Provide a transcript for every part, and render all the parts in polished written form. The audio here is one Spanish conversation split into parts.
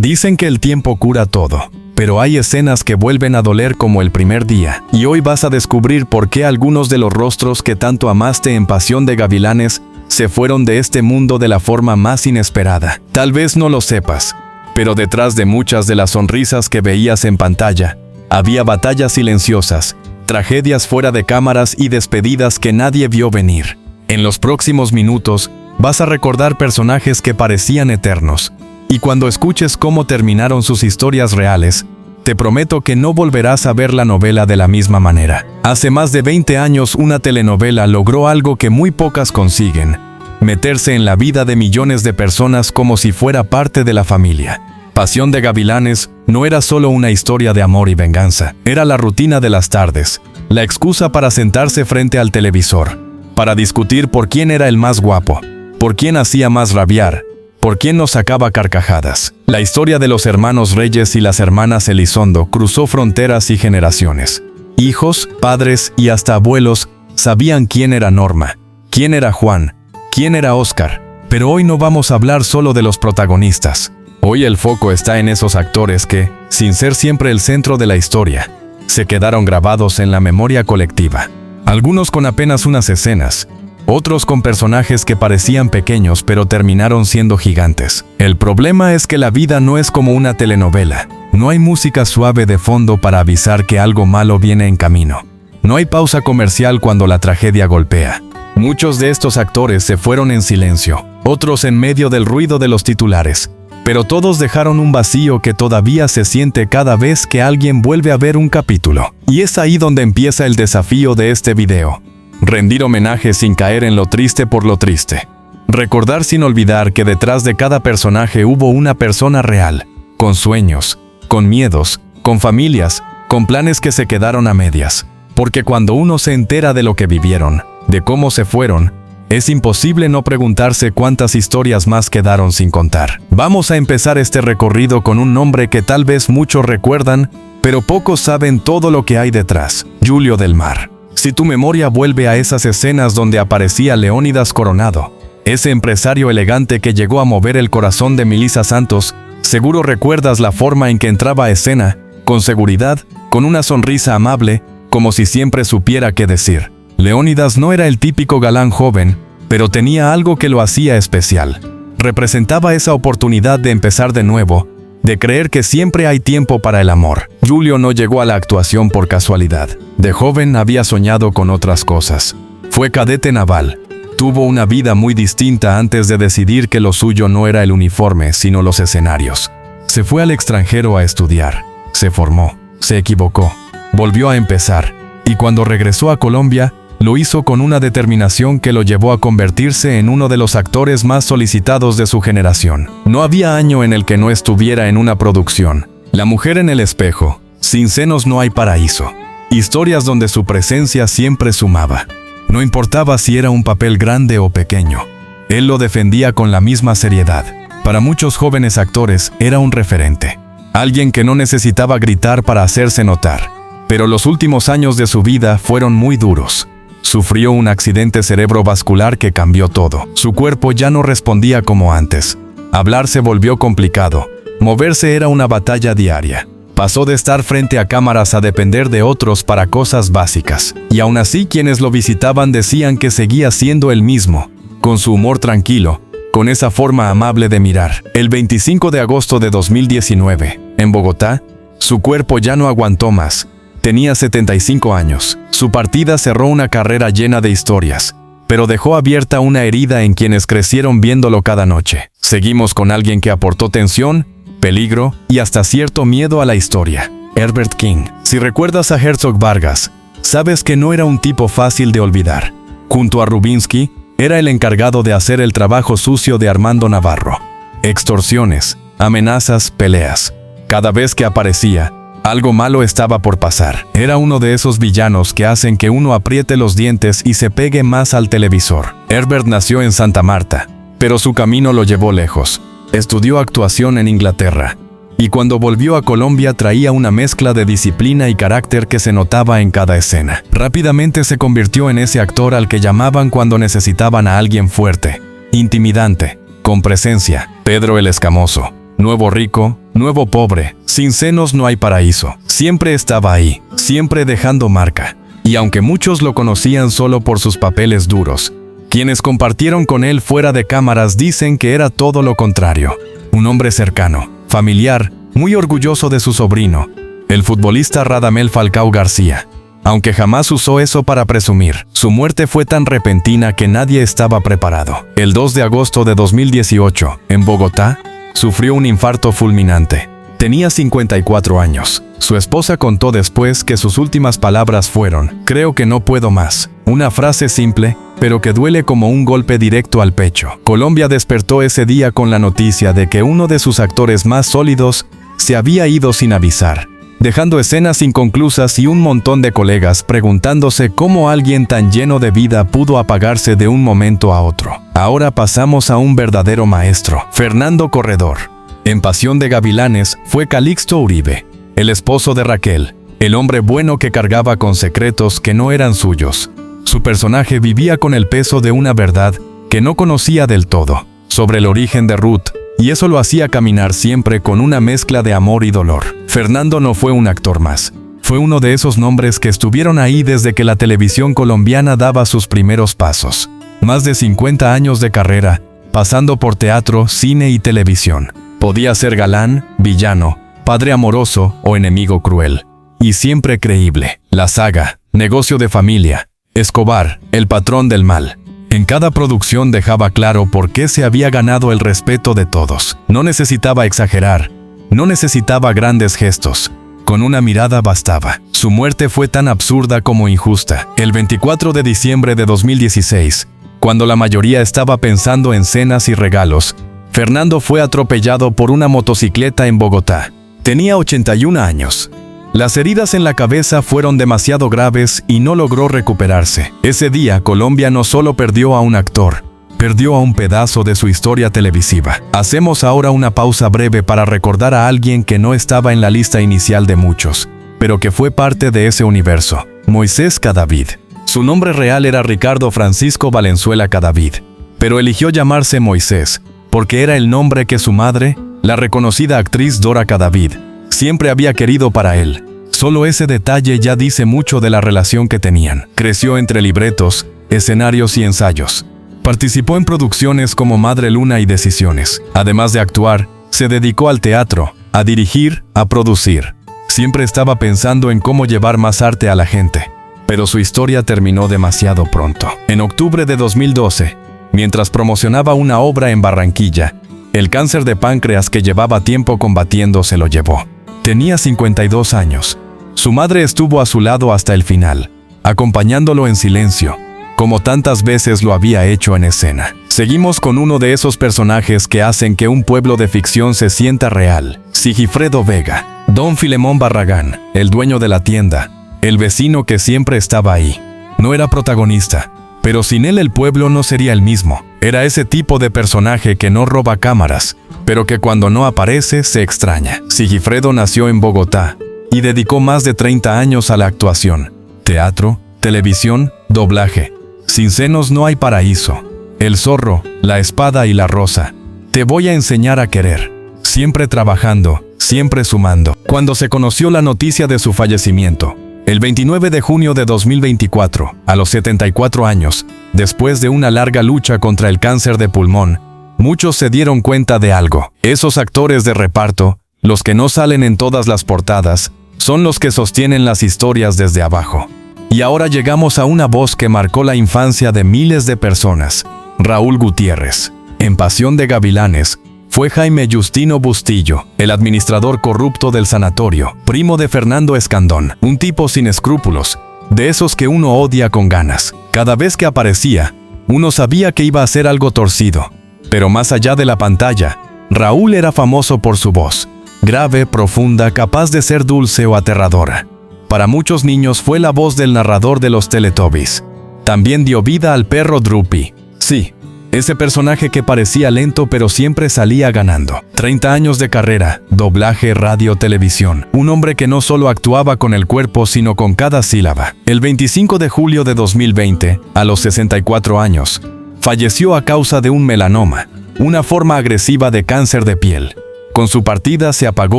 Dicen que el tiempo cura todo, pero hay escenas que vuelven a doler como el primer día. Y hoy vas a descubrir por qué algunos de los rostros que tanto amaste en Pasión de Gavilanes se fueron de este mundo de la forma más inesperada. Tal vez no lo sepas, pero detrás de muchas de las sonrisas que veías en pantalla, había batallas silenciosas, tragedias fuera de cámaras y despedidas que nadie vio venir. En los próximos minutos, vas a recordar personajes que parecían eternos, y cuando escuches cómo terminaron sus historias reales, te prometo que no volverás a ver la novela de la misma manera. Hace más de 20 años una telenovela logró algo que muy pocas consiguen: meterse en la vida de millones de personas como si fuera parte de la familia. Pasión de Gavilanes no era solo una historia de amor y venganza, era la rutina de las tardes, la excusa para sentarse frente al televisor, para discutir por quién era el más guapo, por quién hacía más rabiar, por quién nos sacaba carcajadas. La historia de los hermanos Reyes y las hermanas Elizondo cruzó fronteras y generaciones. Hijos, padres y hasta abuelos sabían quién era Norma, quién era Juan, quién era Óscar. Pero hoy no vamos a hablar solo de los protagonistas. Hoy el foco está en esos actores que, sin ser siempre el centro de la historia, se quedaron grabados en la memoria colectiva. Algunos con apenas unas escenas, otros con personajes que parecían pequeños pero terminaron siendo gigantes. El problema es que la vida no es como una telenovela. No hay música suave de fondo para avisar que algo malo viene en camino. No hay pausa comercial cuando la tragedia golpea. Muchos de estos actores se fueron en silencio, otros en medio del ruido de los titulares, pero todos dejaron un vacío que todavía se siente cada vez que alguien vuelve a ver un capítulo. Y es ahí donde empieza el desafío de este video: rendir homenaje sin caer en lo triste por lo triste. Recordar sin olvidar que detrás de cada personaje hubo una persona real, con sueños, con miedos, con familias, con planes que se quedaron a medias. Porque cuando uno se entera de lo que vivieron, de cómo se fueron, es imposible no preguntarse cuántas historias más quedaron sin contar. Vamos a empezar este recorrido con un nombre que tal vez muchos recuerdan, pero pocos saben todo lo que hay detrás: Julio del Mar. Si tu memoria vuelve a esas escenas donde aparecía Leónidas Coronado, ese empresario elegante que llegó a mover el corazón de Melissa Santos, seguro recuerdas la forma en que entraba a escena, con seguridad, con una sonrisa amable, como si siempre supiera qué decir. Leónidas no era el típico galán joven, pero tenía algo que lo hacía especial. Representaba esa oportunidad de empezar de nuevo, de creer que siempre hay tiempo para el amor. Julio no llegó a la actuación por casualidad. De joven había soñado con otras cosas. Fue cadete naval. Tuvo una vida muy distinta antes de decidir que lo suyo no era el uniforme, sino los escenarios. Se fue al extranjero a estudiar. Se formó. Se equivocó. Volvió a empezar. Y cuando regresó a Colombia, lo hizo con una determinación que lo llevó a convertirse en uno de los actores más solicitados de su generación. No había año en el que no estuviera en una producción. La mujer en el espejo, Sin senos no hay paraíso. Historias donde su presencia siempre sumaba. No importaba si era un papel grande o pequeño. Él lo defendía con la misma seriedad. Para muchos jóvenes actores era un referente. Alguien que no necesitaba gritar para hacerse notar. Pero los últimos años de su vida fueron muy duros. Sufrió un accidente cerebrovascular que cambió todo. Su cuerpo ya no respondía como antes. Hablar se volvió complicado. Moverse era una batalla diaria. Pasó de estar frente a cámaras a depender de otros para cosas básicas. Y aún así quienes lo visitaban decían que seguía siendo el mismo, con su humor tranquilo, con esa forma amable de mirar. El 25 de agosto de 2019, en Bogotá, su cuerpo ya no aguantó más. Tenía 75 años. Su partida cerró una carrera llena de historias, pero dejó abierta una herida en quienes crecieron viéndolo cada noche. Seguimos con alguien que aportó tensión, peligro y hasta cierto miedo a la historia. Herbert King. Si recuerdas a Herzog Vargas, sabes que no era un tipo fácil de olvidar. Junto a Rubinsky, era el encargado de hacer el trabajo sucio de Armando Navarro. Extorsiones, amenazas, peleas. Cada vez que aparecía, algo malo estaba por pasar. Era uno de esos villanos que hacen que uno apriete los dientes y se pegue más al televisor. Herbert nació en Santa Marta, pero su camino lo llevó lejos. Estudió actuación en Inglaterra, y cuando volvió a Colombia traía una mezcla de disciplina y carácter que se notaba en cada escena. Rápidamente se convirtió en ese actor al que llamaban cuando necesitaban a alguien fuerte, intimidante, con presencia. Pedro el Escamoso. Nuevo rico, nuevo pobre, sin senos no hay paraíso. Siempre estaba ahí, siempre dejando marca. Y aunque muchos lo conocían solo por sus papeles duros, quienes compartieron con él fuera de cámaras dicen que era todo lo contrario. Un hombre cercano, familiar, muy orgulloso de su sobrino, el futbolista Radamel Falcao García. Aunque jamás usó eso para presumir, su muerte fue tan repentina que nadie estaba preparado. El 2 de agosto de 2018, en Bogotá, sufrió un infarto fulminante. Tenía 54 años. Su esposa contó después que sus últimas palabras fueron: "Creo que no puedo más". Una frase simple, pero que duele como un golpe directo al pecho. Colombia despertó ese día con la noticia de que uno de sus actores más sólidos se había ido sin avisar, dejando escenas inconclusas y un montón de colegas preguntándose cómo alguien tan lleno de vida pudo apagarse de un momento a otro. Ahora pasamos a un verdadero maestro, Fernando Corredor. En Pasión de Gavilanes fue Calixto Uribe, el esposo de Raquel, el hombre bueno que cargaba con secretos que no eran suyos. Su personaje vivía con el peso de una verdad que no conocía del todo, sobre el origen de Ruth, y eso lo hacía caminar siempre con una mezcla de amor y dolor. Fernando no fue un actor más. Fue uno de esos nombres que estuvieron ahí desde que la televisión colombiana daba sus primeros pasos. Más de 50 años de carrera, pasando por teatro, cine y televisión. Podía ser galán, villano, padre amoroso o enemigo cruel. Y siempre creíble. La saga, Negocio de Familia, Escobar, El Patrón del Mal. En cada producción dejaba claro por qué se había ganado el respeto de todos. No necesitaba exagerar, no necesitaba grandes gestos. Con una mirada bastaba. Su muerte fue tan absurda como injusta. El 24 de diciembre de 2016, cuando la mayoría estaba pensando en cenas y regalos, Fernando fue atropellado por una motocicleta en Bogotá. Tenía 81 años. Las heridas en la cabeza fueron demasiado graves y no logró recuperarse. Ese día, Colombia no solo perdió a un actor, perdió a un pedazo de su historia televisiva. Hacemos ahora una pausa breve para recordar a alguien que no estaba en la lista inicial de muchos, pero que fue parte de ese universo: Moisés Cadavid. Su nombre real era Ricardo Francisco Valenzuela Cadavid, pero eligió llamarse Moisés porque era el nombre que su madre, la reconocida actriz Dora Cadavid, siempre había querido para él. Solo ese detalle ya dice mucho de la relación que tenían. Creció entre libretos, escenarios y ensayos. Participó en producciones como Madre Luna y Decisiones. Además de actuar, se dedicó al teatro, a dirigir, a producir. Siempre estaba pensando en cómo llevar más arte a la gente. Pero su historia terminó demasiado pronto. En octubre de 2012, mientras promocionaba una obra en Barranquilla, el cáncer de páncreas que llevaba tiempo combatiendo se lo llevó. Tenía 52 años. Su madre estuvo a su lado hasta el final, acompañándolo en silencio, como tantas veces lo había hecho en escena. Seguimos con uno de esos personajes que hacen que un pueblo de ficción se sienta real: Sigifredo Vega. Don Filemón Barragán, el dueño de la tienda, el vecino que siempre estaba ahí. No era protagonista, pero sin él el pueblo no sería el mismo. Era ese tipo de personaje que no roba cámaras, pero que cuando no aparece se extraña. Sigifredo nació en Bogotá y dedicó más de 30 años a la actuación, teatro, televisión, doblaje. Sin senos no hay paraíso. El zorro, la espada y la rosa. Te voy a enseñar a querer. Siempre trabajando, siempre sumando. Cuando se conoció la noticia de su fallecimiento, el 29 de junio de 2024, a los 74 años, después de una larga lucha contra el cáncer de pulmón, muchos se dieron cuenta de algo. Esos actores de reparto, los que no salen en todas las portadas, son los que sostienen las historias desde abajo. Y ahora llegamos a una voz que marcó la infancia de miles de personas: Raúl Gutiérrez. En Pasión de Gavilanes, fue Jaime Justino Bustillo, el administrador corrupto del sanatorio, primo de Fernando Escandón, un tipo sin escrúpulos, de esos que uno odia con ganas. Cada vez que aparecía, uno sabía que iba a hacer algo torcido. Pero más allá de la pantalla, Raúl era famoso por su voz, grave, profunda, capaz de ser dulce o aterradora. Para muchos niños fue la voz del narrador de los Teletubbies. También dio vida al perro Drupi. Sí, ese personaje que parecía lento pero siempre salía ganando. 30 años de carrera, doblaje, radio, televisión. Un hombre que no solo actuaba con el cuerpo sino con cada sílaba. El 25 de julio de 2020, a los 64 años, falleció a causa de un melanoma, una forma agresiva de cáncer de piel. Con su partida se apagó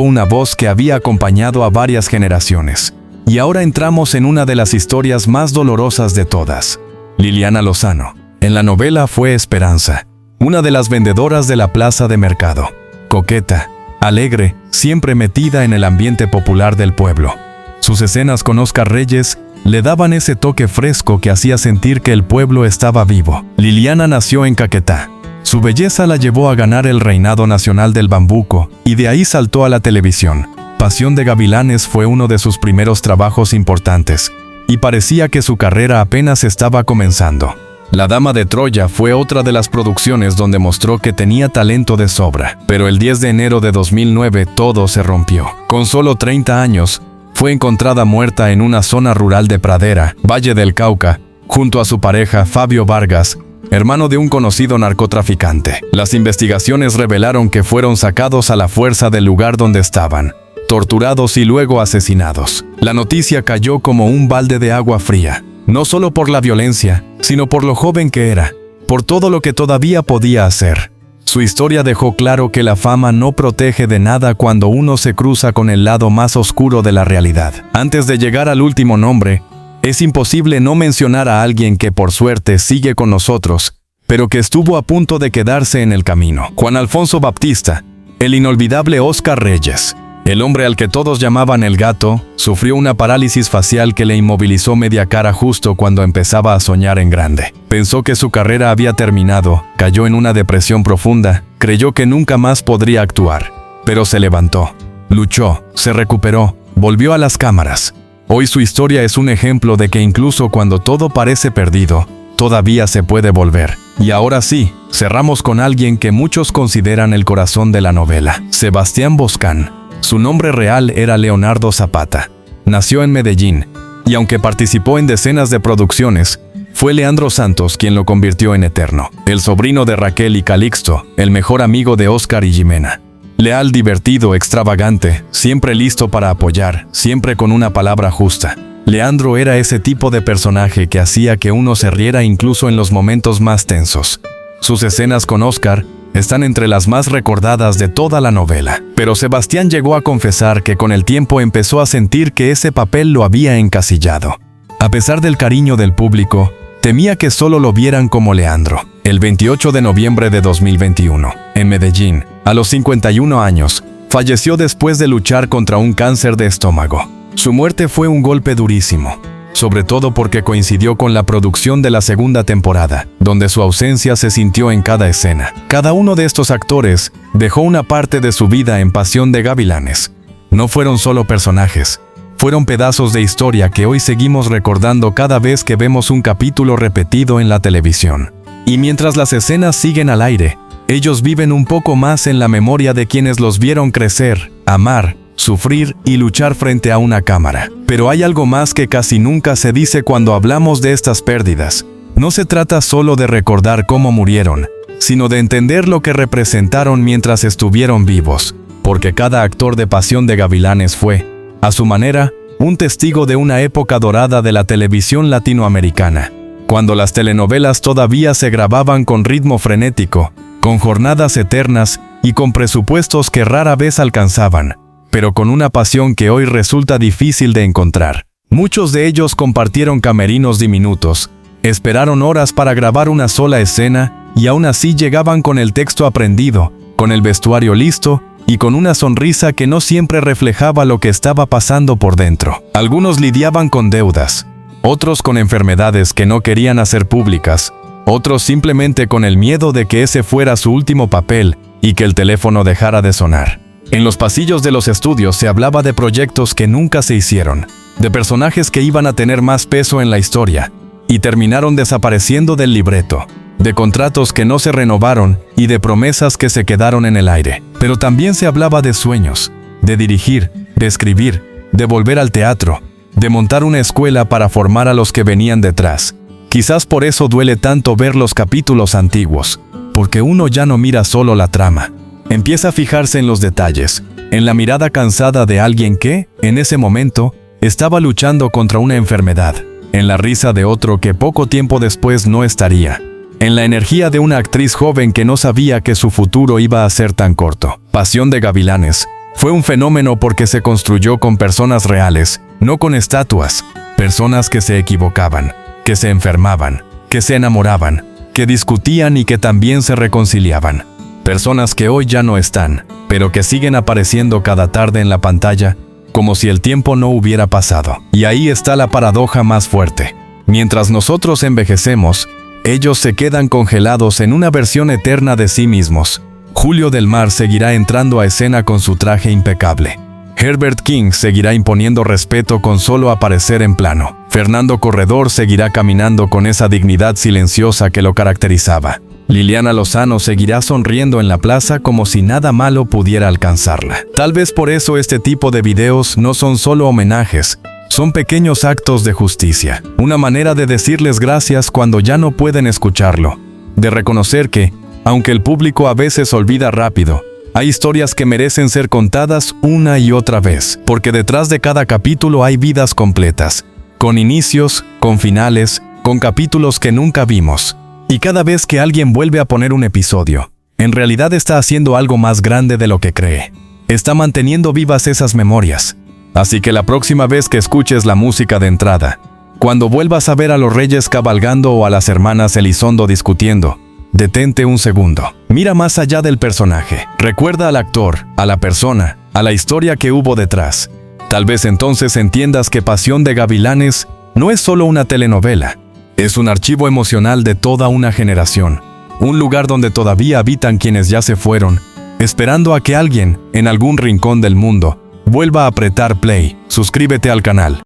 una voz que había acompañado a varias generaciones. Y ahora entramos en una de las historias más dolorosas de todas. Liliana Lozano. En la novela fue Esperanza, una de las vendedoras de la plaza de mercado. Coqueta, alegre, siempre metida en el ambiente popular del pueblo. Sus escenas con Óscar Reyes le daban ese toque fresco que hacía sentir que el pueblo estaba vivo. Liliana nació en Caquetá. Su belleza la llevó a ganar el reinado nacional del bambuco, y de ahí saltó a la televisión. Pasión de Gavilanes fue uno de sus primeros trabajos importantes, y parecía que su carrera apenas estaba comenzando. La Dama de Troya fue otra de las producciones donde mostró que tenía talento de sobra, pero el 10 de enero de 2009 todo se rompió. Con solo 30 años, fue encontrada muerta en una zona rural de Pradera, Valle del Cauca, junto a su pareja Fabio Vargas, hermano de un conocido narcotraficante. Las investigaciones revelaron que fueron sacados a la fuerza del lugar donde estaban, torturados y luego asesinados. La noticia cayó como un balde de agua fría, no solo por la violencia, sino por lo joven que era, por todo lo que todavía podía hacer. Su historia dejó claro que la fama no protege de nada cuando uno se cruza con el lado más oscuro de la realidad. Antes de llegar al último nombre, es imposible no mencionar a alguien que por suerte sigue con nosotros, pero que estuvo a punto de quedarse en el camino. Juan Alfonso Baptista, el inolvidable Óscar Reyes. El hombre al que todos llamaban el Gato, sufrió una parálisis facial que le inmovilizó media cara justo cuando empezaba a soñar en grande. Pensó que su carrera había terminado, cayó en una depresión profunda, creyó que nunca más podría actuar. Pero se levantó, luchó, se recuperó, volvió a las cámaras. Hoy su historia es un ejemplo de que incluso cuando todo parece perdido, todavía se puede volver. Y ahora sí, cerramos con alguien que muchos consideran el corazón de la novela, Sebastián Boscán. Su nombre real era Leonardo Zapata. Nació en Medellín, y aunque participó en decenas de producciones, fue Leandro Santos quien lo convirtió en eterno. El sobrino de Raquel y Calixto, el mejor amigo de Óscar y Jimena. Leal, divertido, extravagante, siempre listo para apoyar, siempre con una palabra justa. Leandro era ese tipo de personaje que hacía que uno se riera incluso en los momentos más tensos. Sus escenas con Óscar están entre las más recordadas de toda la novela. Pero Sebastián llegó a confesar que con el tiempo empezó a sentir que ese papel lo había encasillado. A pesar del cariño del público, temía que solo lo vieran como Leandro. El 28 de noviembre de 2021, en Medellín, a los 51 años, falleció después de luchar contra un cáncer de estómago. Su muerte fue un golpe durísimo, sobre todo porque coincidió con la producción de la segunda temporada, donde su ausencia se sintió en cada escena. Cada uno de estos actores dejó una parte de su vida en Pasión de Gavilanes. No fueron solo personajes, fueron pedazos de historia que hoy seguimos recordando cada vez que vemos un capítulo repetido en la televisión. Y mientras las escenas siguen al aire, ellos viven un poco más en la memoria de quienes los vieron crecer, amar, sufrir y luchar frente a una cámara. Pero hay algo más que casi nunca se dice cuando hablamos de estas pérdidas. No se trata solo de recordar cómo murieron, sino de entender lo que representaron mientras estuvieron vivos, porque cada actor de Pasión de Gavilanes fue, a su manera, un testigo de una época dorada de la televisión latinoamericana, cuando las telenovelas todavía se grababan con ritmo frenético, con jornadas eternas y con presupuestos que rara vez alcanzaban, pero con una pasión que hoy resulta difícil de encontrar. Muchos de ellos compartieron camerinos diminutos, esperaron horas para grabar una sola escena y aún así llegaban con el texto aprendido, con el vestuario listo y con una sonrisa que no siempre reflejaba lo que estaba pasando por dentro. Algunos lidiaban con deudas, otros con enfermedades que no querían hacer públicas, otros simplemente con el miedo de que ese fuera su último papel y que el teléfono dejara de sonar. En los pasillos de los estudios se hablaba de proyectos que nunca se hicieron, de personajes que iban a tener más peso en la historia y terminaron desapareciendo del libreto, de contratos que no se renovaron y de promesas que se quedaron en el aire. Pero también se hablaba de sueños, de dirigir, de escribir, de volver al teatro, de montar una escuela para formar a los que venían detrás. Quizás por eso duele tanto ver los capítulos antiguos, porque uno ya no mira solo la trama. Empieza a fijarse en los detalles, en la mirada cansada de alguien que, en ese momento, estaba luchando contra una enfermedad, en la risa de otro que poco tiempo después no estaría, en la energía de una actriz joven que no sabía que su futuro iba a ser tan corto. Pasión de Gavilanes fue un fenómeno porque se construyó con personas reales, no con estatuas, personas que se equivocaban, que se enfermaban, que se enamoraban, que discutían y que también se reconciliaban. Personas que hoy ya no están, pero que siguen apareciendo cada tarde en la pantalla, como si el tiempo no hubiera pasado. Y ahí está la paradoja más fuerte. Mientras nosotros envejecemos, ellos se quedan congelados en una versión eterna de sí mismos. Julio del Mar seguirá entrando a escena con su traje impecable. Herbert King seguirá imponiendo respeto con solo aparecer en plano. Fernando Corredor seguirá caminando con esa dignidad silenciosa que lo caracterizaba. Liliana Lozano seguirá sonriendo en la plaza como si nada malo pudiera alcanzarla. Tal vez por eso este tipo de videos no son solo homenajes, son pequeños actos de justicia. Una manera de decirles gracias cuando ya no pueden escucharlo. De reconocer que, aunque el público a veces olvida rápido, hay historias que merecen ser contadas una y otra vez, porque detrás de cada capítulo hay vidas completas, con inicios, con finales, con capítulos que nunca vimos. Y cada vez que alguien vuelve a poner un episodio, en realidad está haciendo algo más grande de lo que cree. Está manteniendo vivas esas memorias. Así que la próxima vez que escuches la música de entrada, cuando vuelvas a ver a los reyes cabalgando o a las hermanas Elizondo discutiendo, detente un segundo. Mira más allá del personaje. Recuerda al actor, a la persona, a la historia que hubo detrás. Tal vez entonces entiendas que Pasión de Gavilanes no es solo una telenovela. Es un archivo emocional de toda una generación. Un lugar donde todavía habitan quienes ya se fueron, esperando a que alguien, en algún rincón del mundo, vuelva a apretar play. Suscríbete al canal.